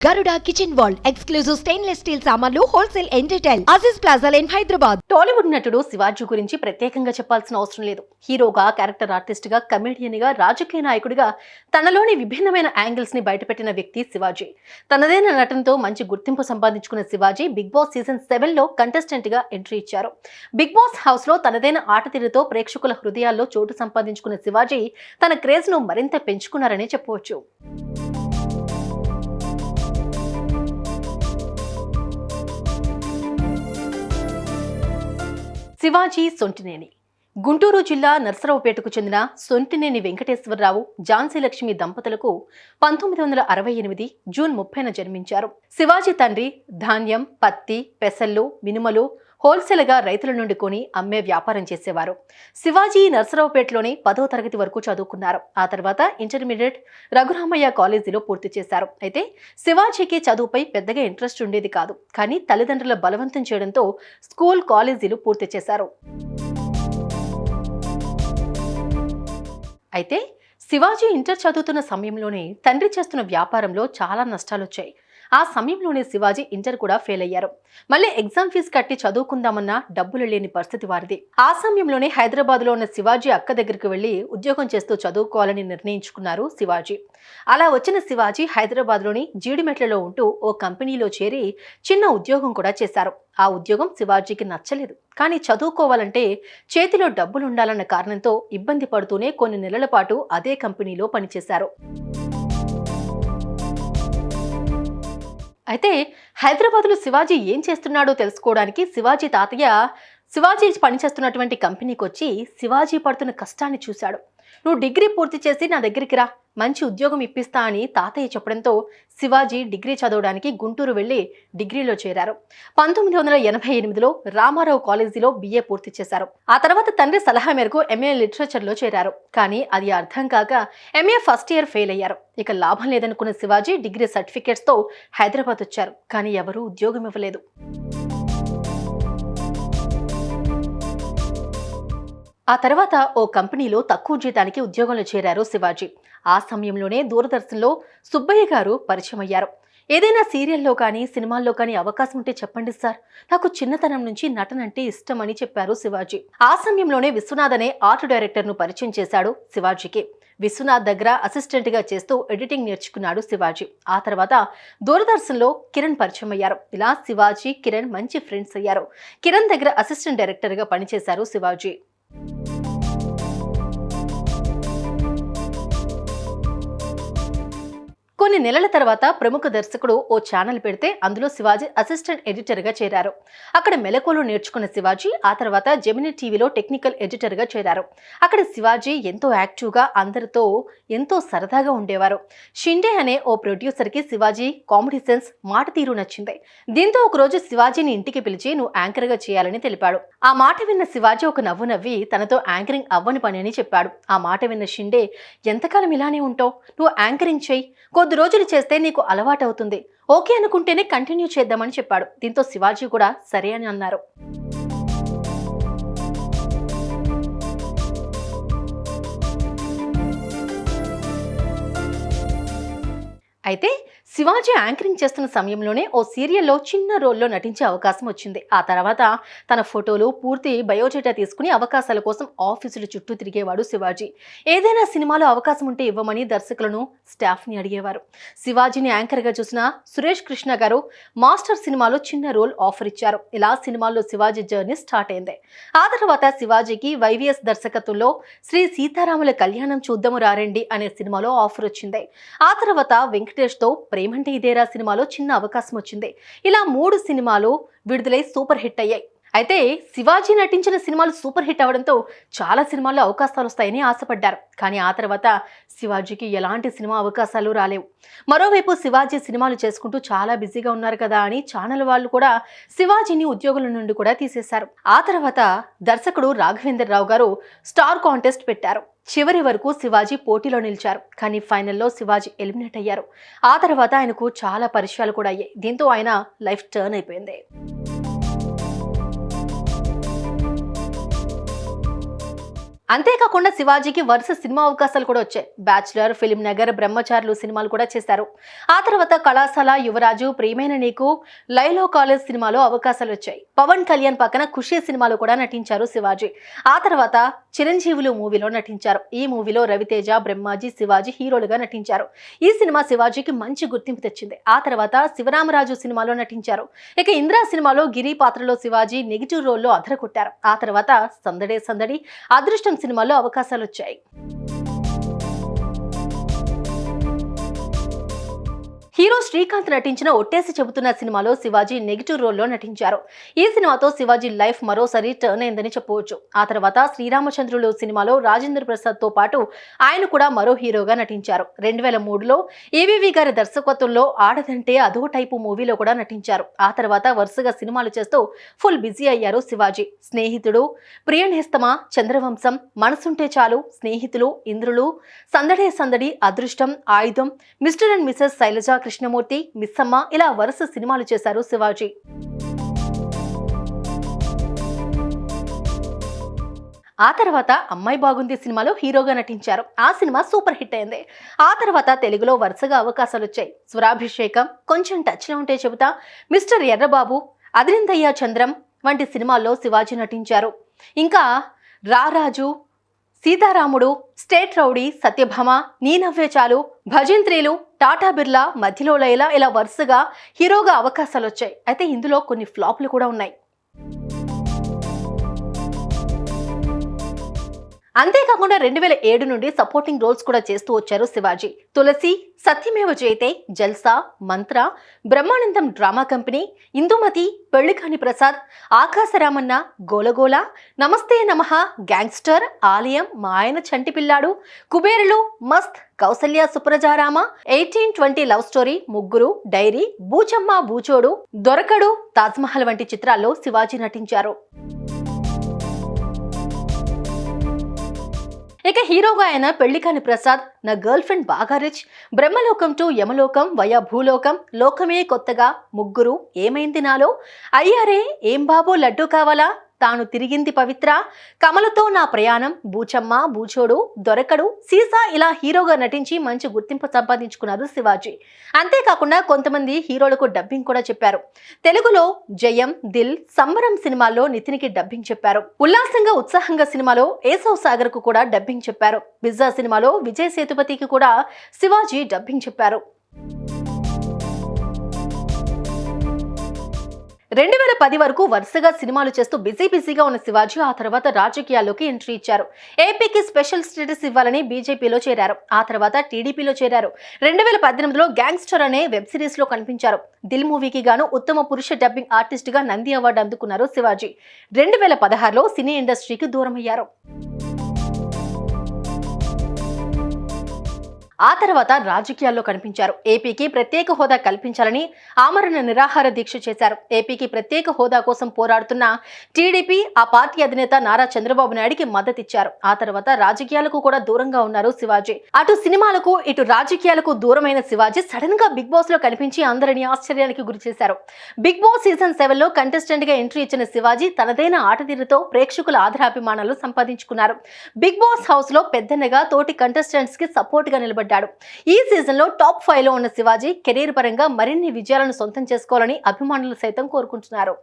Garuda Kitchen World exclusive stainless steel సామాన్లు wholesale and retail Aziz plaza in Hyderabad. Tollywood నటుడు శివాజీ గురించి ప్రత్యేకంగా చెప్పాల్సిన అవసరం లేదు. హీరోగా, క్యారెక్టర్ ఆర్టిస్ట్ గా, కమెడియన్ గా, రాజకీయ నాయకుడిగా తనలోని విభిన్నమైన యాంగిల్స్ ని బయటపెట్టిన వ్యక్తి శివాజీ. తనదైన నటనతో మంచి గుర్తింపు సంపాదించుకున్న శివాజీ బిగ్ బాస్ సీజన్ 7 లో కంటెస్టెంట్ గా ఎంట్రీ ఇచ్చారు. బిగ్ బాస్ హౌస్ లో తనదైన ఆటతీరుతో ప్రేక్షకుల హృదయాల్లో చోటు సంపాదించుకున్న శివాజీ తన క్రేజ్ ను మరింత పెంచుకున్నారనే చెప్పవచ్చు. శివాజీ సొంటినేని గుంటూరు జిల్లా నర్సరావుపేటకు చెందిన సొంటినేని వెంకటేశ్వరరావు, ఝాన్సీ లక్ష్మి దంపతులకు 1968 జూన్ 30న జన్మించారు. శివాజీ తండ్రి ధాన్యం, పత్తి, పెసళ్ళు, మినుమలు హోల్సేల్గా రైతుల నుండి కొని అమ్మే వ్యాపారం చేసేవారు. శివాజీ నర్సరావుపేటలోని 10వ తరగతి వరకు చదువుకున్నారు. ఆ తర్వాత ఇంటర్మీడియట్ రఘురామయ్య కాలేజీలో పూర్తి చేశారు. అయితే శివాజీకి చదువుపై పెద్దగా ఇంట్రెస్ట్ ఉండేది కాదు. కానీ తల్లిదండ్రుల బలవంతం చేయడంతో స్కూల్, కాలేజీలు పూర్తి చేశారు. అయితే శివాజీ ఇంటర్ చదువుతున్న సమయంలోనే తండ్రి చేస్తున్న వ్యాపారంలో చాలా నష్టాలు వచ్చాయి. ఆ సమయంలోనే శివాజీ ఇంటర్ కూడా ఫెయిల్ అయ్యారు. మళ్ళీ ఎగ్జామ్ ఫీజు కట్టి చదువుకుందామన్నా డబ్బులు లేని పరిస్థితి వారిది. ఆ సమయంలోనే హైదరాబాద్ లో ఉన్న శివాజీ అక్క దగ్గరికి వెళ్లి ఉద్యోగం చేస్తూ చదువుకోవాలని నిర్ణయించుకున్నారు శివాజీ. అలా వచ్చిన శివాజీ హైదరాబాద్ లోని జీడిమెట్లలో ఉంటూ ఓ కంపెనీలో చేరి చిన్న ఉద్యోగం కూడా చేశారు. ఆ ఉద్యోగం శివాజీకి నచ్చలేదు. కానీ చదువుకోవాలంటే చేతిలో డబ్బులుండాలన్న కారణంతో ఇబ్బంది పడుతూనే కొన్ని నెలల పాటు అదే కంపెనీలో పనిచేశారు. అయితే హైదరాబాద్లో శివాజీ ఏం చేస్తున్నాడో తెలుసుకోవడానికి శివాజీ తాతయ్య శివాజీ పనిచేస్తున్నటువంటి కంపెనీకి వచ్చి శివాజీ పడుతున్న కష్టాన్ని చూశాడు. నువ్వు డిగ్రీ పూర్తి చేసి నా దగ్గరికి రా, మంచి ఉద్యోగం ఇప్పిస్తా అని తాతయ్య చెప్పడంతో శివాజీ డిగ్రీ చదవడానికి గుంటూరు వెళ్లి డిగ్రీలో చేరారు. 1988లో రామారావు కాలేజీలో BA పూర్తి చేశారు. ఆ తర్వాత తండ్రి సలహా మేరకు MA లిటరేచర్లో చేరారు. కానీ అది అర్థం కాక MA ఫస్ట్ ఇయర్ ఫెయిల్ అయ్యారు. ఇక లాభం లేదనుకున్న శివాజీ డిగ్రీ సర్టిఫికేట్స్తో హైదరాబాద్ వచ్చారు. కానీ ఎవరూ ఉద్యోగం ఇవ్వలేదు. ఆ తర్వాత ఓ కంపెనీలో తక్కువ జీతానికి ఉద్యోగంలో చేరారు శివాజీ. ఆ సమయంలోనే దూరదర్శన్లో సుబ్బయ్య గారు పరిచయం అయ్యారు. ఏదైనా సీరియల్లో కానీ సినిమాల్లో కానీ అవకాశం ఉంటే చెప్పండి సార్, నాకు చిన్నతనం నుంచి నటన అంటే ఇష్టం అని చెప్పారు శివాజీ. ఆ సమయంలోనే విశ్వనాథ్ అనే ఆర్ట్ డైరెక్టర్ను పరిచయం చేశాడు శివాజీకి. విశ్వనాథ్ దగ్గర అసిస్టెంట్గా చేస్తూ ఎడిటింగ్ నేర్చుకున్నాడు శివాజీ. ఆ తర్వాత దూరదర్శన్లో కిరణ్ పరిచయం అయ్యారు. ఇలా శివాజీ, కిరణ్ మంచి ఫ్రెండ్స్ అయ్యారు. కిరణ్ దగ్గర అసిస్టెంట్ డైరెక్టర్గా పనిచేశారు శివాజీ. కొన్ని నెలల తర్వాత ప్రముఖ దర్శకుడు ఓ ఛానల్ పెడితే అందులో శివాజీ అసిస్టెంట్ ఎడిటర్గా చేరారు. అక్కడ మెలకువలు నేర్చుకున్న శివాజీ ఆ తర్వాత జెమినీ టీవీలో టెక్నికల్ ఎడిటర్గా చేరారు. అక్కడ శివాజీ ఎంతో యాక్టివ్గా అందరితో ఎంతో సరదాగా ఉండేవారు. షిండే అనే ఓ ప్రొడ్యూసర్కి శివాజీ కామెడీ సెన్స్, మాట తీరు నచ్చింది. దీంతో ఒకరోజు శివాజీని ఇంటికి పిలిచి నువ్వు యాంకర్గా చేయాలని తెలిపాడు. ఆ మాట విన్న శివాజీ ఒక నవ్వు నవ్వి తనతో యాంకరింగ్ అవ్వని పని అని చెప్పాడు. ఆ మాట విన్న షిండే, ఎంతకాలం ఇలానే ఉంటావు, నువ్వు యాంకరింగ్ చేయి, కొద్ది రోజులు చేస్తే నీకు అలవాటు అవుతుంది, ఓకే అనుకుంటేనే కంటిన్యూ చేద్దామని చెప్పాడు. దీంతో శివాజీ కూడా సరే అని అన్నారు. అయితే శివాజీ యాంకరింగ్ చేస్తున్న సమయంలోనే ఓ సీరియల్లో చిన్న రోల్లో నటించే అవకాశం వచ్చింది. ఆ తర్వాత తన ఫోటోలు, పూర్తి బయోడేటా తీసుకుని అవకాశాల కోసం ఆఫీసుల చుట్టూ తిరిగేవాడు శివాజీ. ఏదైనా సినిమాలో అవకాశం ఉంటే ఇవ్వమని దర్శకులను, స్టాఫ్ని అడిగేవారు. శివాజీని యాంకర్గా చూసిన సురేష్ కృష్ణ గారు మాస్టర్ సినిమాలో చిన్న రోల్ ఆఫర్ ఇచ్చారు. ఇలా సినిమాల్లో శివాజీ జర్నీ స్టార్ట్ అయింది. ఆ తర్వాత శివాజీకి YVS దర్శకత్వంలో శ్రీ సీతారాముల కళ్యాణం చూద్దాము రారండి అనే సినిమాలో ఆఫర్ వచ్చింది. ఆ తర్వాత వెంకటేష్తో ప్రేమంటే ఇదేరా సినిమాలో చిన్న అవకాశం వచ్చింది. ఇలా 3 సినిమాలు విడుదలై సూపర్ హిట్ అయ్యాయి. అయితే శివాజీ నటించిన సినిమాలు సూపర్ హిట్ అవడంతో చాలా సినిమాల్లో అవకాశాలు వస్తాయని ఆశపడ్డారు. కానీ ఆ తర్వాత శివాజీకి ఎలాంటి సినిమా అవకాశాలు రాలేవు. మరోవైపు శివాజీ సినిమాలు చేసుకుంటూ చాలా బిజీగా ఉన్నారు కదా అని ఛానల్ వాళ్ళు కూడా శివాజీని ఉద్యోగుల నుండి కూడా తీసేశారు. ఆ తర్వాత దర్శకుడు రాఘవేంద్ర రావు గారు స్టార్ కాంటెస్ట్ పెట్టారు. చివరి వరకు శివాజీ పోటీలో నిలిచారు. కానీ ఫైనల్లో శివాజీ ఎలిమినేట్ అయ్యారు. ఆ తర్వాత ఆయనకు చాలా పరిచయాలు కూడా అయ్యాయి. దీంతో ఆయన లైఫ్ టర్న్ అయిపోయింది. అంతేకాకుండా శివాజీకి వరుస సినిమా అవకాశాలు కూడా వచ్చాయి. బ్యాచులర్, ఫిలిం నగర్, బ్రహ్మచారులు సినిమాలు కూడా చేశారు. ఆ తర్వాత కళాశాల, యువరాజు, ప్రియమైన నీకు, లైలో కాలేజ్ సినిమాలో అవకాశాలు వచ్చాయి. పవన్ కళ్యాణ్ పక్కన ఖుషీ సినిమాలో కూడా నటించారు శివాజీ. ఆ తర్వాత చిరంజీవులు మూవీలో నటించారు. ఈ మూవీలో రవితేజ, బ్రహ్మాజీ, శివాజీ హీరోలుగా నటించారు. ఈ సినిమా శివాజీకి మంచి గుర్తింపు తెచ్చింది. ఆ తర్వాత శివరామరాజు సినిమాలో నటించారు. ఇక ఇంద్రా సినిమాలో గిరి పాత్రలో శివాజీ నెగిటివ్ రోల్లో అదరకొట్టారు. ఆ తర్వాత సందడే సందడి, అదృష్టం సినిమాలో అవకాశాలు వచ్చాయి. హీరో శ్రీకాంత్ నటించిన ఒట్టేసి చెబుతున్న సినిమాలో శివాజీ నెగిటివ్ రోల్లో నటించారు. ఈ సినిమాతో శివాజీ లైఫ్ మరోసారి టర్న్ అయిందని చెప్పవచ్చు. ఆ తర్వాత శ్రీరామచంద్రులు సినిమాలో రాజేంద్ర ప్రసాద్ తో పాటు ఆయన కూడా మరో హీరోగా నటించారు. 2003లో ఏవివి గారి దర్శకత్వంలో ఆడదంటే అదో టైపు మూవీలో కూడా నటించారు. ఆ తర్వాత వరుసగా సినిమాలు చేస్తూ ఫుల్ బిజీ అయ్యారు శివాజీ. స్నేహితుడు, ప్రియనేస్తమా, చంద్రవంశం, మనసుంటే చాలు, స్నేహితులు, ఇంద్రులు, సందడే Sandadi, Adrushtam, Ayudham, mister and missus Sailaja Krishnamurthy, Missamma ఇలా వరుస సినిమాలు చేశారు శివాజీ. ఆ తర్వాత అమ్మాయి బాగుంది సినిమాలో హీరోగా నటించారు. ఆ సినిమా సూపర్ హిట్ అయింది. ఆ తర్వాత తెలుగులో వరుసగా అవకాశాలు వచ్చాయి. స్వరాభిషేకం, కొంచెం టచ్లో ఉంటే చెబుతా, మిస్టర్ ఎర్రబాబు, అదిరిందయ్య చంద్రం వంటి సినిమాల్లో శివాజీ నటించారు. ఇంకా రారాజు, సీతారాముడు, స్టేట్ రౌడీ, సత్యభామ, నీ నవ్వే చాలు, భజంత్రీలు, టాటా బిర్లా, మధ్యలో లైలా ఇలా వరుసగా హీరోగా అవకాశాలు వచ్చాయి. అయితే ఇందులో కొన్ని ఫ్లాప్లు కూడా ఉన్నాయి. అంతేకాకుండా 2007 నుండి సపోర్టింగ్ రోల్స్ కూడా చేస్తూ వచ్చారు శివాజీ. తులసి, సత్యమేవ జయతే, జల్సా, మంత్ర, బ్రహ్మానందం డ్రామా కంపెనీ, ఇందుమతి, పెళ్లికాని ప్రసాద్, ఆకాశరామన్న, గోలగోల, నమస్తే నమః, గ్యాంగ్స్టర్, ఆలయం, మా ఆయన చంటి పిల్లాడు, కుబేరులు, మస్త్, కౌసల్య సుప్రజారామ, 1820 లవ్ స్టోరీ, ముగ్గురు, డైరీ, బూచమ్మ బూచోడు, దొరకడు, తాజ్మహల్ వంటి చిత్రాల్లో శివాజీ నటించారు. ఇక హీరోగా ఆయన పెళ్లికాని ప్రసాద్, నా గర్ల్ ఫ్రెండ్ బాగా రిచ్, బ్రహ్మలోకం టు యమలోకం, వయా భూలోకం, లోకమే కొత్తగా, ముగ్గురు, ఏమైంది నాలో, అయ్యారే ఏం బాబో లడ్డు కావాలా, తాను తిరిగింది పవిత్ర, కమలతో నా ప్రయాణం, బూచమ్మ బూచోడు, దొరకడు, సీసా ఇలా హీరోగా నటించి మంచి గుర్తింపు సంపాదించుకున్నారు శివాజీ. అంతేకాకుండా కొంతమంది హీరోలకు డబ్బింగ్ కూడా చెప్పారు. తెలుగులో జయం, దిల్, సంబరం సినిమాల్లో నితిన్కి డబ్బింగ్ చెప్పారు. ఉల్లాసంగా ఉత్సాహంగా సినిమాలో ఏసవ్ సాగర్ కు కూడా డబ్బింగ్ చెప్పారు. బిజ్జా సినిమాలో విజయ్ సేతుపతికి కూడా శివాజీ డబ్బింగ్ చెప్పారు. 2010 వరకు వరుసగా సినిమాలు చేస్తూ బిజీగా ఉన్న శివాజీ ఆ తర్వాత రాజకీయాల్లోకి ఎంట్రీ ఇచ్చారు. ఏపీకి స్పెషల్ స్టేటస్ ఇవ్వాలని బీజేపీలో చేరారు. ఆ తర్వాత టీడీపీలో చేరారు. 2018లో గ్యాంగ్స్టర్ అనే వెబ్ సిరీస్ లో కనిపించారు. దిల్ మూవీకి గాను ఉత్తమ పురుష డబ్బింగ్ ఆర్టిస్ట్ గా నంది అవార్డు అందుకున్నారు శివాజీ. 2016లో సినీ ఇండస్ట్రీకి దూరమయ్యారు. ఆ తర్వాత రాజకీయాల్లో కనిపించారు. ఏపీకి ప్రత్యేక హోదా కల్పించాలని ఆమరణ నిరాహార దీక్ష చేశారు. ఏపీకి ప్రత్యేక హోదా కోసం పోరాడుతున్న టీడీపీ, ఆ పార్టీ అధినేత నారా చంద్రబాబు నాయుడికి మద్దతిచ్చారు. ఆ తర్వాత రాజకీయాలకు కూడా దూరంగా ఉన్నారు శివాజీ. అటు సినిమాలకు, ఇటు రాజకీయాలకు దూరమైన శివాజీ సడన్ గా బిగ్ బాస్ లో కనిపించి అందరినీ ఆశ్చర్యానికి గురి చేశారు. బిగ్ బాస్ సీజన్ 7లో కంటెస్టెంట్ గా ఎంట్రీ ఇచ్చిన శివాజీ తనదైన ఆటతీరుతో ప్రేక్షకుల ఆదరాభిమానాలు సంపాదించుకున్నారు. బిగ్ బాస్ హౌస్ లో పెద్దన్నగా తోటి కంటెస్టెంట్స్ కి సపోర్ట్ గా నిలబడ్డారు. ఈ సీజన్ లో టాప్ 5 లో ఉన్న శివాజీ కెరీర్ పరంగా మరిన్ని విజయాలను సొంతం చేసుకోవాలని అభిమానులు సైతం కోరుకుంటున్నారు.